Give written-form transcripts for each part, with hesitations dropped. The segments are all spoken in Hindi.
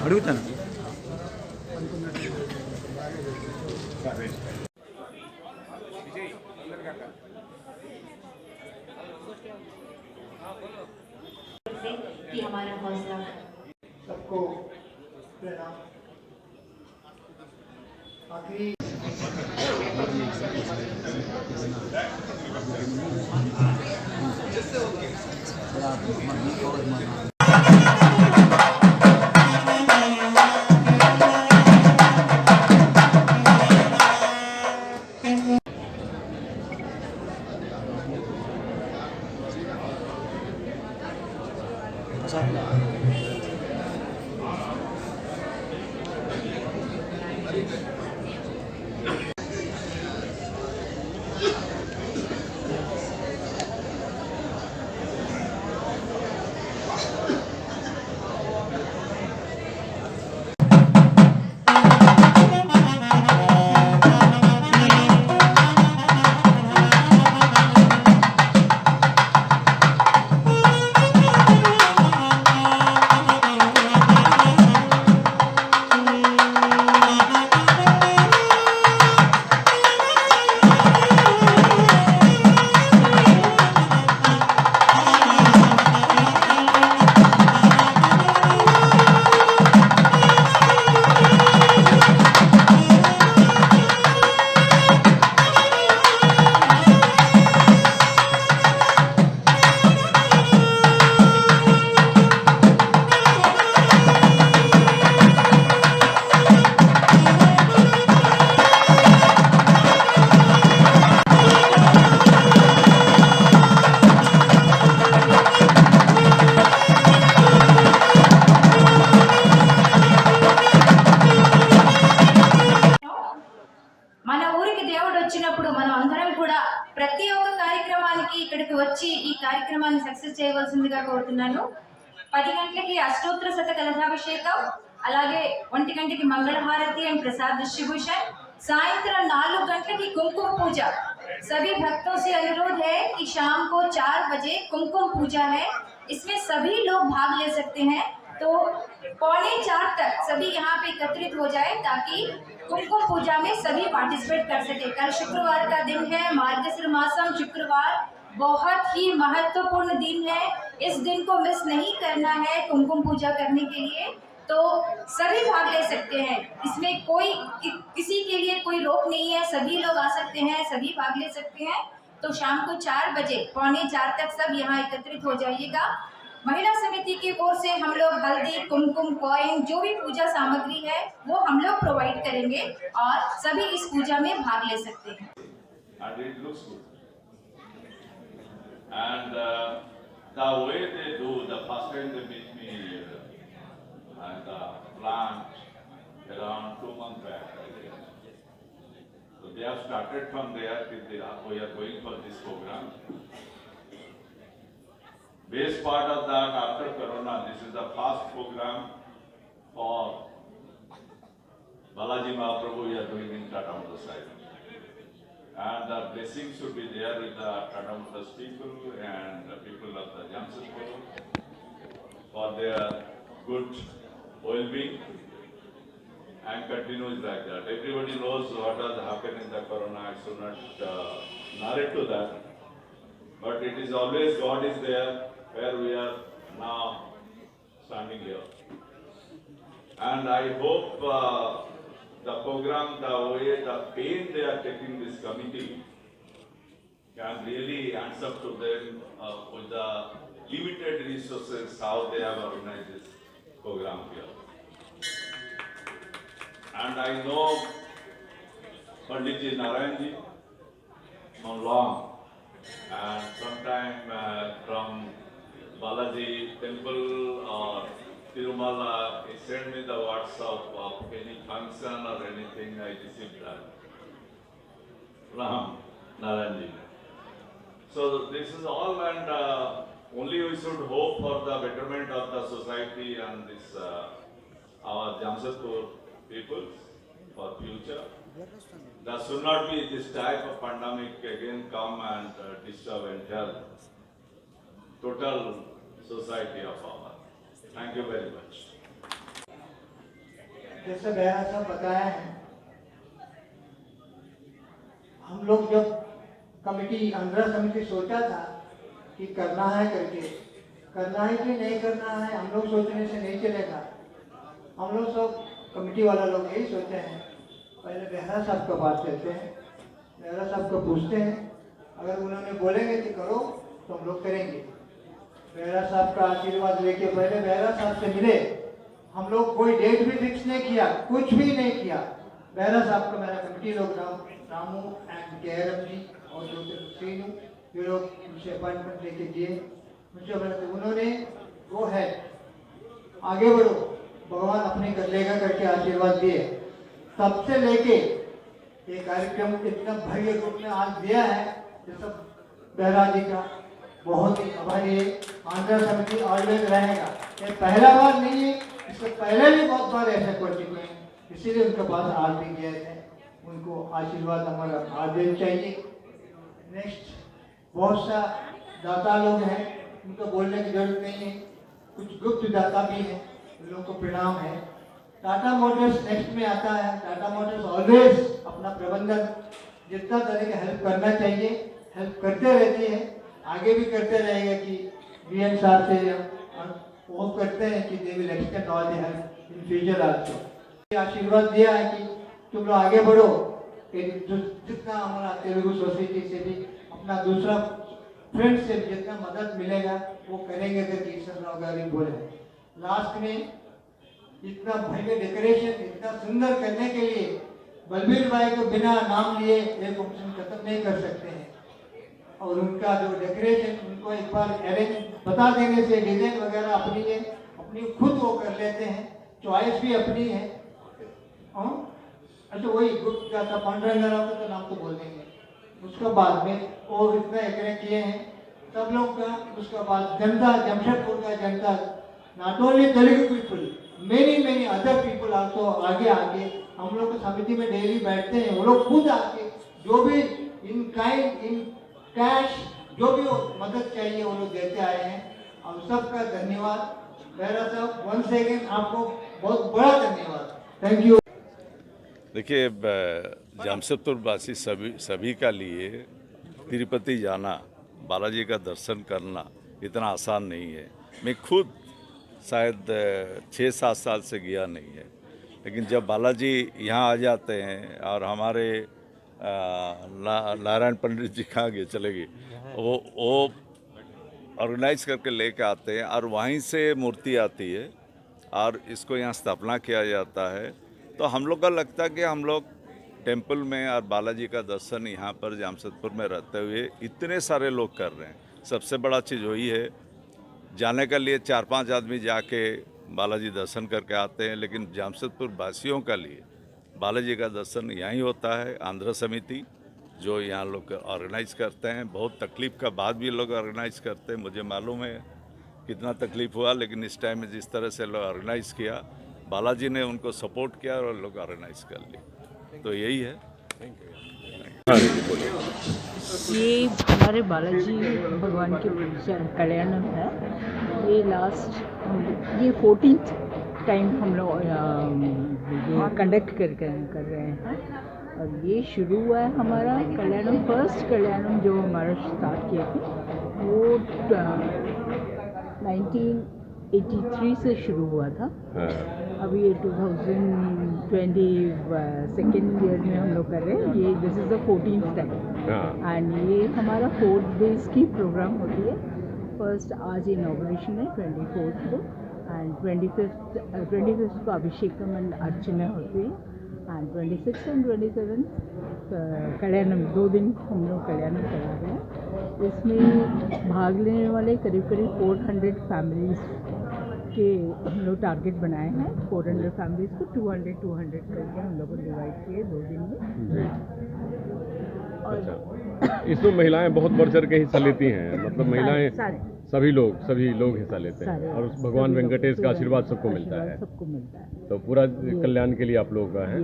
అడుగుతాను. कि हमारा हौसला सबको प्रणाम। आखिरी మన ఊరికి దేవుడు వచ్చినప్పుడు మనం అందరం కూడా ప్రతి ఒక్క కార్యక్రమానికి ఇక్కడికి వచ్చి ఈ కార్యక్రమాన్ని సక్సెస్ చేయవలసిందిగా కోరుతున్నాను. 10 గంటలకి అష్టోత్తర శత కలశాభిషేకం, అలాగే 1 గంటకి మంగళహారతి అండ్ प्रसाद डिस्ट्रीब्यूशन, सायंकाल 4 गंटलకి कुमकुम पूजा। सभी भक्तों से अनुरोध है कि शाम को 4 बजे कुमकुम पूजा है, इसमें सभी लोग भाग ले सकते हैं। तो 3:45 तक सभी यहाँ पे एकत्रित हो जाए ताकि कुमकुम पूजा में सभी पार्टिसिपेट कर सके। कल शुक्रवार का दिन है, मार्गशीर मासम शुक्रवार, बहुत ही महत्वपूर्ण दिन है। इस दिन को मिस नहीं करना है कुमकुम पूजा करने के लिए, तो सभी भाग ले सकते हैं। इसमें कोई किसी के लिए कोई रोक नहीं है, सभी लोग आ सकते हैं, सभी भाग ले सकते हैं। तो शाम को 4 बजे 3:45 तक सब यहाँ एकत्रित हो जाइएगा। महिला समिति की ओर से हम लोग हल्दी, कुमकुम, कॉइन, जो भी पूजा सामग्री है वो हम लोग प्रोवाइड करेंगे और सभी इस पूजा में भाग ले सकते हैं। And it looks good. And the way they do, the first time they meet me at the plant around 2 months back. So they have started from there till we are going for this program. Base part of that, after Corona, this is the first program for Balaji Mahaprabhu we are doing in Tata Motors side. And the blessing should be there with the Tata Motors people and the people of the Jamshedpur for their good well-being and continues like that. Everybody knows what has happened in the Corona, I should not narrate to that. But it is always God is there where we are now standing here. And I hope the program, the way, the pain they are taking this committee can really answer to them with the limited resources how they have organized this program here. And I know Pandit Narayanji from long, and sometime from Balaji temple or Tirumala, he sent me the WhatsApp of any function or anything, I received that. Ram Narayanji. So this is all, and only we should hope for the betterment of the society and this our Jamshedpur people for future. There should not be this type of pandemic again come and disturb and help total society of our. Thank you very much. जैसे बहरा साहब बताया है, हम लोग जब कमेटी आंध्र समिति सोचा था कि करना है करके, करना है कि नहीं करना है, हम लोग सोचने से नहीं चलेगा। हम लोग सब कमेटी वाला लोग यही सोचे हैं, पहले बेहरा साहब का बात करते हैं, बेहरा साहब को पूछते हैं, अगर उन्होंने बोलेंगे कि करो तो हम लोग करेंगे। बेहरा साहब का आशीर्वाद लेके पहले बेहरा साहब से मिले, हम लोग कोई डेट भी फिक्स नहीं किया, कुछ भी नहीं किया। बेहरा साहब को मेरा कमेटी लोग रामू एंड केरम जी और जो श्रीनू ये लोग मुझसे अपॉइंटमेंट लेके दिए, मुझसे बोले उन्होंने वो है आगे बढ़ो, भगवान अपने कर लेगा करके आशीर्वाद दिए। तब से लेके ये कार्यक्रम इतना भव्य रूप में आज दिया है, ये सब बेहरा जी का बहुत ही आभारी है। आंध्र समिति ऑलवेज रहेगा, ये पहला बार नहीं है, इससे पहले भी बहुत बार ऐसे कर चुके हैं, इसीलिए उनके पास आज भी गए थे। उनको आशीर्वाद हमारा आज देना चाहिए। नेक्स्ट बहुत सा दाता लोग हैं, उनको बोलने की जरूरत नहीं है, कुछ गुप्त दाता भी हैं, उन लोगों को प्रणाम है। टाटा मोटर्स नेक्स्ट में आता है। टाटा मोटर्स ऑलवेज अपना प्रबंधन जितना तरह का हेल्प करना चाहिए हेल्प करते रहती है, आगे भी करते रहेगा। कि बीएन साहब से वो करते हैं कि they will extend all the help in future also. आशीर्वाद दिया है कि तुम लोग आगे बढ़ो, जितना हमारा तेलुगु सोसाइटी से भी अपना दूसरा फ्रेंड से भी जितना मदद मिलेगा वो करेंगे करके ईश्वर राव गारी बोले। लास्ट में इतना भव्य डेकोरेशन इतना सुंदर करने के लिए बलबीर भाई को बिना नाम लिए ये फंक्शन खत्म नहीं कर सकते हैं, और उनका जो डेकोरेशन उनको एक बार अरेंज बता देने से डिजाइन वगैरह अपनी खुद वो कर लेते हैं, चॉइस भी अपनी है। अच्छा वही गुप्त जाता पांडुरंगराव का तो नाम तो बोल देंगे, उसका बाद में और इतना एकरे किए हैं सब लोग का। उसका बाद जनता, जमशेदपुर का जनता, not only Telugu people, many other people also आगे हम लोग समिति में डेली बैठते हैं, वो लोग खुद आके जो भी इन काइंड इन कैश जो भी मदद चाहिए वो लोग देते आए हैं। हम सबका धन्यवाद। बेहरा साहब वंस अगेन आपको बहुत बड़ा धन्यवाद, थैंक यू। देखिए, जमशेदपुर वासी सभी का लिए तिरुपति जाना, बालाजी का दर्शन करना इतना आसान नहीं है। मैं खुद शायद 6-7 साल से गया नहीं है, लेकिन जब बालाजी यहाँ आ जाते हैं और हमारे नारायण पंडित जी कहाँ गए, चले गए, वो ऑर्गेनाइज करके लेके आते हैं और वहीं से मूर्ति आती है और इसको यहाँ स्थापना किया जाता है। तो हम लोग का लगता है कि हम लोग टेम्पल में और बालाजी का दर्शन यहाँ पर जमशेदपुर में रहते हुए इतने सारे लोग कर रहे हैं। सबसे बड़ा चीज़ वही है, जाने के लिए 4-5 आदमी जाके बालाजी दर्शन करके आते हैं, लेकिन जमशेदपुर वासियों का लिए बालाजी का दर्शन यहीं होता है। आंध्र समिति जो यहाँ लोग ऑर्गेनाइज करते हैं, बहुत तकलीफ़ का बाद भी लोग ऑर्गेनाइज करते हैं, मुझे मालूम है कितना तकलीफ़ हुआ, लेकिन इस टाइम में जिस तरह से लोग ऑर्गेनाइज किया, बालाजी ने उनको सपोर्ट किया और लोग ऑर्गेनाइज कर लिए। तो यही है। ये हमारे बालाजी भगवान के कल्याणम है। ये लास्ट ये 14th टाइम हम लोग कंडक्ट कर रहे हैं, और ये शुरू हुआ है हमारा कल्याणम। फर्स्ट कल्याणम जो हमारा स्टार्ट किए थे वो 1983 से शुरू हुआ था। अभी ये 2022 ईयर में हम लोग कर रहे हैं। ये this is the 14th time, and ये हमारा 4 days की प्रोग्राम होती है। फर्स्ट आज इनॉग्रेशन है 24th को, एंड 25th को अभिषेकम एंड अर्चना होती है, एंड 26th एंड 27th कल्याणम। 2 दिन हम लोग कल्याणम करा रहे हैं। इसमें भाग लेने वाले करीब 400 फैमिलीज़ के हम लोग टारगेट बनाए हैं। 400 फैमिलीज़ को 200 करके हम लोग को डिवाइड किए 2 दिन में। और इसमें महिलाएं बहुत बढ़ चढ़ के हिस्सा लेती हैं, मतलब महिलाएं सारे सभी लोग हिस्सा लेते हैं और उस भगवान वेंकटेश का आशीर्वाद सबको मिलता है। सबको मिलता है। तो पूरा कल्याण के लिए आप लोग का है।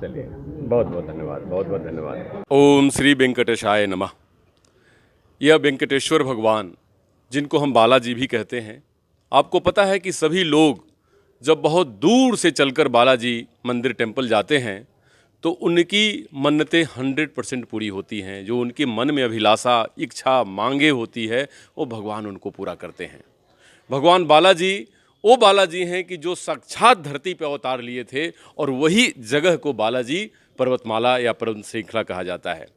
चलिए, बहुत बहुत धन्यवाद, बहुत बहुत धन्यवाद। ओम श्री वेंकटेशाय नमः। यह वेंकटेश्वर भगवान, जिनको हम बालाजी भी कहते हैं, आपको पता है कि सभी लोग जब बहुत दूर से चलकर बालाजी मंदिर टेम्पल जाते हैं तो उनकी मन्नतें 100% पूरी होती हैं। जो उनके मन में अभिलाषा, इच्छा, मांगे होती है, वो भगवान उनको पूरा करते हैं। भगवान बालाजी वो बालाजी हैं कि जो साक्षात धरती पर अवतार लिए थे, और वही जगह को बालाजी पर्वतमाला या पर्वत श्रृंखला कहा जाता है।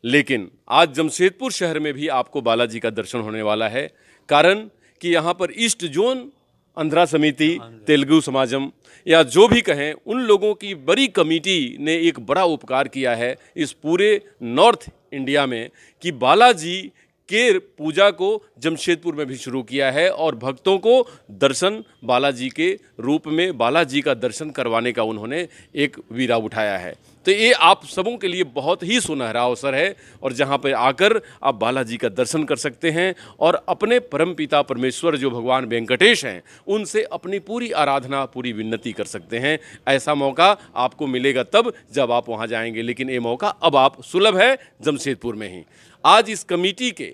लेकिन आज जमशेदपुर शहर में भी आपको बालाजी का दर्शन होने वाला है, कारण कि यहाँ पर ईस्ट जोन आंध्रा समिति, तेलुगु समाजम या जो भी कहें, उन लोगों की बड़ी कमेटी ने एक बड़ा उपकार किया है इस पूरे नॉर्थ इंडिया में कि बालाजी के पूजा को जमशेदपुर में भी शुरू किया है और भक्तों को दर्शन बालाजी के रूप में, बालाजी का दर्शन करवाने का उन्होंने एक वीरा उठाया है। तो ये आप सबों के लिए बहुत ही सुनहरा अवसर है, और जहाँ पर आकर आप बालाजी का दर्शन कर सकते हैं और अपने परमपिता परमेश्वर जो भगवान वेंकटेश हैं उनसे अपनी पूरी आराधना, पूरी विन्नति कर सकते हैं। ऐसा मौका आपको मिलेगा तब जब आप वहाँ जाएंगे, लेकिन ये मौका अब आप सुलभ है जमशेदपुर में ही। आज इस कमेटी के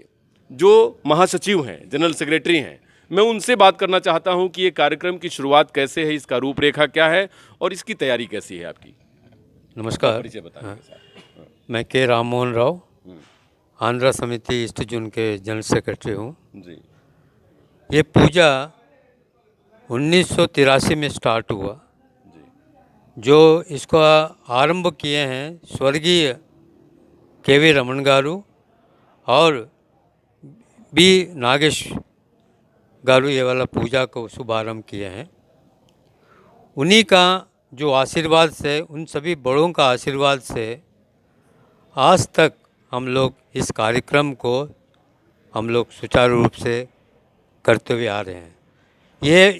जो महासचिव हैं, जनरल सेक्रेटरी हैं, मैं उनसे बात करना चाहता हूं कि ये कार्यक्रम की शुरुआत कैसे है, इसका रूपरेखा क्या है और इसकी तैयारी कैसी है आपकी। नमस्कार। परिचय बताइए। मैं के राममोहन राव, आंध्रा समिति ईस्ट जोन के जनरल सेक्रेटरी हूँ। जी। ये पूजा 1983 में स्टार्ट हुआ। जो इसको आरंभ किए हैं स्वर्गीय के.वी. रमन गारू और बी नागेश गारू, ये वाला पूजा को शुभारंभ किए हैं। उन्हीं का जो आशीर्वाद से, उन सभी बड़ों का आशीर्वाद से आज तक हम लोग इस कार्यक्रम को हम लोग सुचारू रूप से करते हुए आ रहे हैं।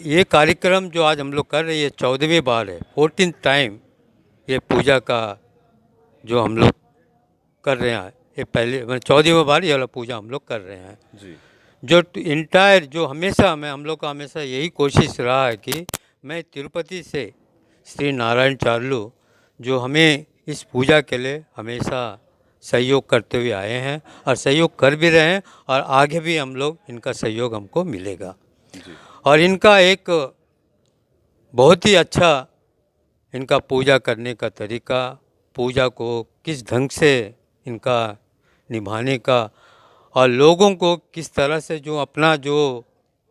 ये कार्यक्रम जो आज हम लोग कर रहे हैं, ये 14वीं बार है, 14th टाइम ये पूजा का जो हम लोग कर रहे हैं। ये पहले 14वीं बार ये वाला पूजा हम लोग कर रहे हैं जी। जो इंटायर जो हमेशा हम लोग का हमेशा यही कोशिश रहा है कि मैं तिरुपति से श्री नारायण चार्लू जो हमें इस पूजा के लिए हमेशा सहयोग करते हुए आए हैं और सहयोग कर भी रहे हैं, और आगे भी हम लोग इनका सहयोग हमको मिलेगा। और इनका एक बहुत ही अच्छा इनका पूजा करने का तरीका, पूजा को किस ढंग से इनका निभाने का, और लोगों को किस तरह से जो अपना जो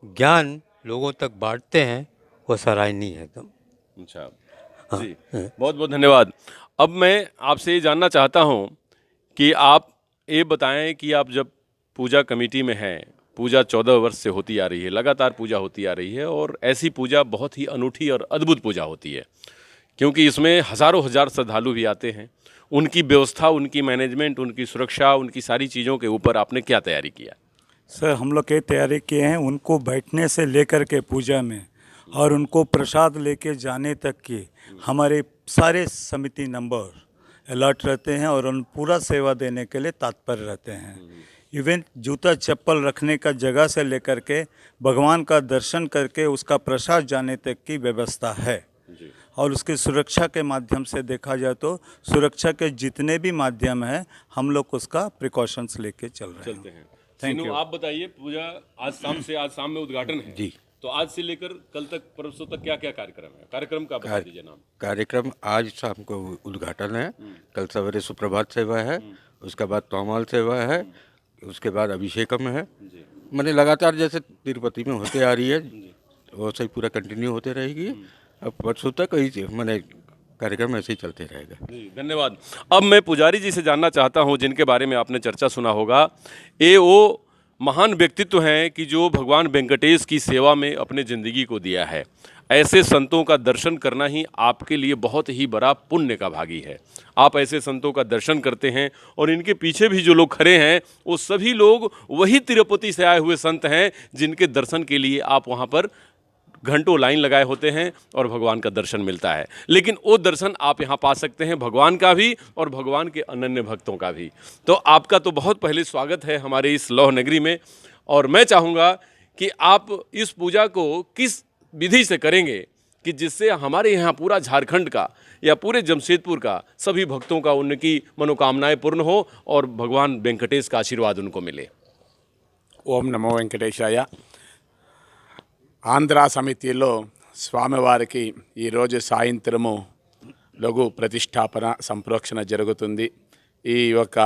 ज्ञान लोगों तक बांटते हैं, वो सराहनीय है एकदम। अच्छा जी, बहुत बहुत धन्यवाद। अब मैं आपसे ये जानना चाहता हूँ कि आप ये बताएं कि आप जब पूजा कमेटी में हैं, पूजा 14 वर्ष से होती आ रही है, लगातार पूजा होती आ रही है, और ऐसी पूजा बहुत ही अनूठी और अद्भुत पूजा होती है, क्योंकि इसमें हज़ारों हज़ार श्रद्धालु भी आते हैं। उनकी व्यवस्था, उनकी मैनेजमेंट, उनकी सुरक्षा, उनकी सारी चीज़ों के ऊपर आपने क्या तैयारी किया? सर, हम लोग ये तैयारी किए हैं, उनको बैठने से लेकर के पूजा में और उनको प्रसाद लेके जाने तक की हमारे सारे समिति नंबर अलर्ट रहते हैं और उन पूरा सेवा देने के लिए तत्पर रहते हैं। इवेंट जूता चप्पल रखने का जगह से लेकर के भगवान का दर्शन करके उसका प्रसाद जाने तक की व्यवस्था है। और उसकी सुरक्षा के माध्यम से देखा जाए तो सुरक्षा के जितने भी माध्यम हैं, हम लोग उसका प्रिकॉशंस लेके चलते हैं। Thank you. आप बताइए, पूजा आज शाम में उद्घाटन है जी। तो आज से लेकर कल तक, परसों तक क्या क्या कार्यक्रम है? कार्यक्रम का बता दीजिए नाम। कार्यक्रम आज शाम को उद्घाटन है, कल सवेरे सुप्रभात सेवा है, उसके बाद तोमाल सेवा है, उसके बाद अभिषेकम है। मैंने लगातार जैसे तिरुपति में होते आ रही है वैसे ही पूरा कंटिन्यू होते रहेगी। अब परसों तक मैंने कार्यक्रम ऐसे ही चलते रहेगा। जी, धन्यवाद। अब मैं पुजारी जी से जानना चाहता हूँ, जिनके बारे में आपने चर्चा सुना होगा, ये वो महान व्यक्तित्व हैं कि जो भगवान वेंकटेश की सेवा में अपने ज़िंदगी को दिया है। ऐसे संतों का दर्शन करना ही आपके लिए बहुत ही बड़ा पुण्य का भागी है। आप ऐसे संतों का दर्शन करते हैं, और इनके पीछे भी जो लोग खड़े हैं वो सभी लोग वही तिरुपति से आए हुए संत हैं जिनके दर्शन के लिए आप वहाँ पर घंटों लाइन लगाए होते हैं और भगवान का दर्शन मिलता है। लेकिन वो दर्शन आप यहाँ पा सकते हैं, भगवान का भी और भगवान के अनन्य भक्तों का भी। तो आपका तो बहुत पहले स्वागत है हमारे इस लौह नगरी में, और मैं चाहूँगा कि आप इस पूजा को किस विधि से करेंगे कि जिससे हमारे यहाँ पूरा झारखंड का या पूरे जमशेदपुर का सभी भक्तों का उनकी मनोकामनाएं पूर्ण हो और भगवान वेंकटेश का आशीर्वाद उनको मिले। ఓం నమో వెంకటేశాయ. ఆంధ్ర సమితిలో స్వామివారికి ఈరోజు సాయంత్రము లఘు ప్రతిష్టాపన సంప్రోక్షణ జరుగుతుంది. ఈ యొక్క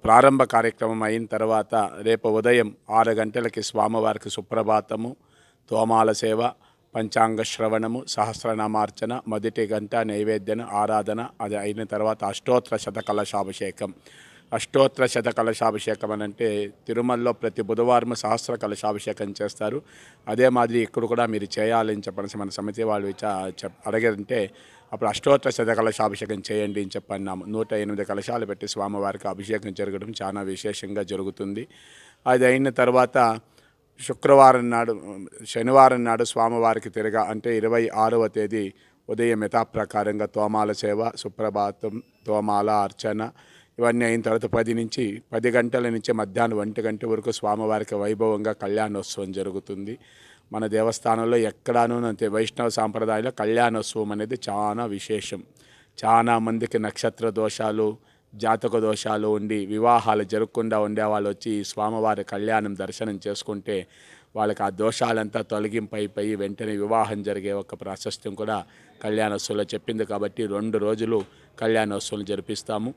ప్రారంభ కార్యక్రమం అయిన తర్వాత రేపు ఉదయం 6 గంటలకి స్వామివారికి సుప్రభాతము, తోమాల సేవ, పంచాంగ శ్రవణము, సహస్రనామార్చన, మొదటి గంట నైవేద్యం, ఆరాధన. అది అయిన తర్వాత అష్టోత్తర శతకలశాభిషేకం. అష్టోత్తర శతకలశాభిషేకం అని అంటే తిరుమలలో ప్రతి బుధవారం సహస్ర కలశాభిషేకం చేస్తారు. అదే మాదిరి ఇక్కడ కూడా మీరు చేయాలని చెప్పనేసి మన సమితి వాళ్ళు అడిగారంటే అప్పుడు అష్టోత్తర శతకలశాభిషేకం చేయండి అని చెప్పన్నాము. 108 కలశాలు పెట్టి స్వామివారికి అభిషేకం జరగడం చాలా విశేషంగా జరుగుతుంది. అది అయిన తర్వాత శుక్రవారం నాడు, శనివారం నాడు స్వామివారికి తిరగా అంటే 26వ తేదీ ఉదయం యథాప్రకారంగా తోమాల సేవ, సుప్రభాతం, తోమాల అర్చన ఇవన్నీ అయిన తర్వాత 10 గంటల నుంచి మధ్యాహ్నం 1 గంట వరకు స్వామివారికి వైభవంగా కళ్యాణోత్సవం జరుగుతుంది. మన దేవస్థానంలో ఎక్కడానూ అంతే వైష్ణవ సాంప్రదాయంలో కళ్యాణోత్సవం అనేది చాలా విశేషం. చాలా మందికి నక్షత్ర దోషాలు, జాతక దోషాలు ఉండి వివాహాలు జరగకుండా ఉండేవాళ్ళు వచ్చి ఈ స్వామివారి కళ్యాణం దర్శనం చేసుకుంటే వాళ్ళకి ఆ దోషాలంతా తొలగింపైపోయి వెంటనే వివాహం జరిగే ఒక ప్రాశస్త్యం కూడా కళ్యాణోత్సవంలో చెప్పింది. కాబట్టి 2 రోజులు కళ్యాణోత్సవం జరిపిస్తాము.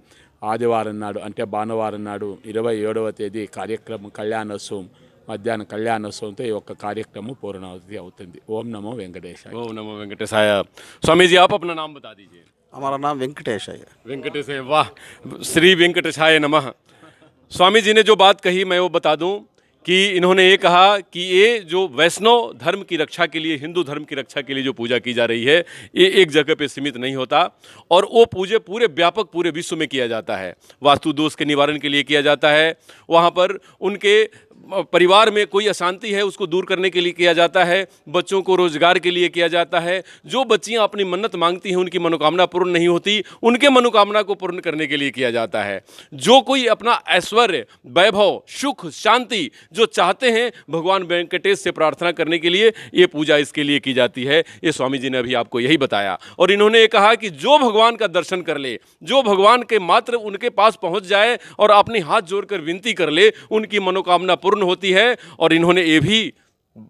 ఆదివారం నాడు అంటే భానువారం నాడు 27వ తేదీ కార్యక్రమం కళ్యాణోత్సవం, మధ్యాహ్నం కళ్యాణోత్సవంతో ఈ యొక్క కార్యక్రమం పూర్ణావతి అవుతుంది. ఓం నమో వెంకటేశాయ. ओम नमो वेंकटेशाय. स्वामी जी आप अपना नाम बता दीजिए. हमारा नाम वेंकटेश है. वेंकटेश है, वाह, श्री वेंकटेशाय नमः. स्वामी जी ने जो बात कही मैं वो बता दूं कि इन्होंने ये कहा कि ये जो वैष्णव धर्म की रक्षा के लिए, हिंदू धर्म की रक्षा के लिए जो पूजा की जा रही है, ये एक जगह पे सीमित नहीं होता और वो पूजे पूरे व्यापक पूरे विश्व में किया जाता है. वास्तु दोष के निवारण के लिए किया जाता है. वहाँ पर उनके परिवार में कोई अशांति है उसको दूर करने के लिए किया जाता है. बच्चों को रोजगार के लिए किया जाता है. जो बच्चियां अपनी मन्नत मांगती हैं उनकी मनोकामना पूर्ण नहीं होती, उनके मनोकामना को पूर्ण करने के लिए किया जाता है. जो कोई अपना ऐश्वर्य, वैभव, सुख, शांति जो चाहते हैं भगवान वेंकटेश से प्रार्थना करने के लिए ये पूजा इसके लिए की जाती है. ये स्वामी जी ने अभी आपको यही बताया. और इन्होंने ये कहा कि जो भगवान का दर्शन कर ले, जो भगवान के मात्र उनके पास पहुँच जाए और अपने हाथ जोड़कर विनती कर ले, उनकी मनोकामना पूर्ण होती है. और इन्होंने ये भी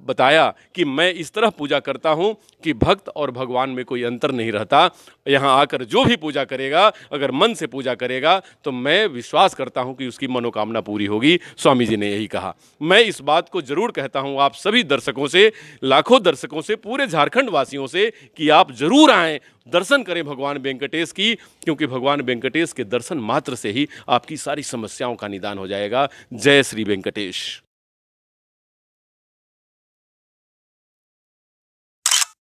बताया कि मैं इस तरह पूजा करता हूँ कि भक्त और भगवान में कोई अंतर नहीं रहता. यहाँ आकर जो भी पूजा करेगा, अगर मन से पूजा करेगा तो मैं विश्वास करता हूँ कि उसकी मनोकामना पूरी होगी. स्वामी जी ने यही कहा. मैं इस बात को जरूर कहता हूँ आप सभी दर्शकों से, लाखों दर्शकों से, पूरे झारखंड वासियों से कि आप जरूर आएँ, दर्शन करें भगवान वेंकटेश की, क्योंकि भगवान वेंकटेश के दर्शन मात्र से ही आपकी सारी समस्याओं का निदान हो जाएगा. जय श्री वेंकटेश.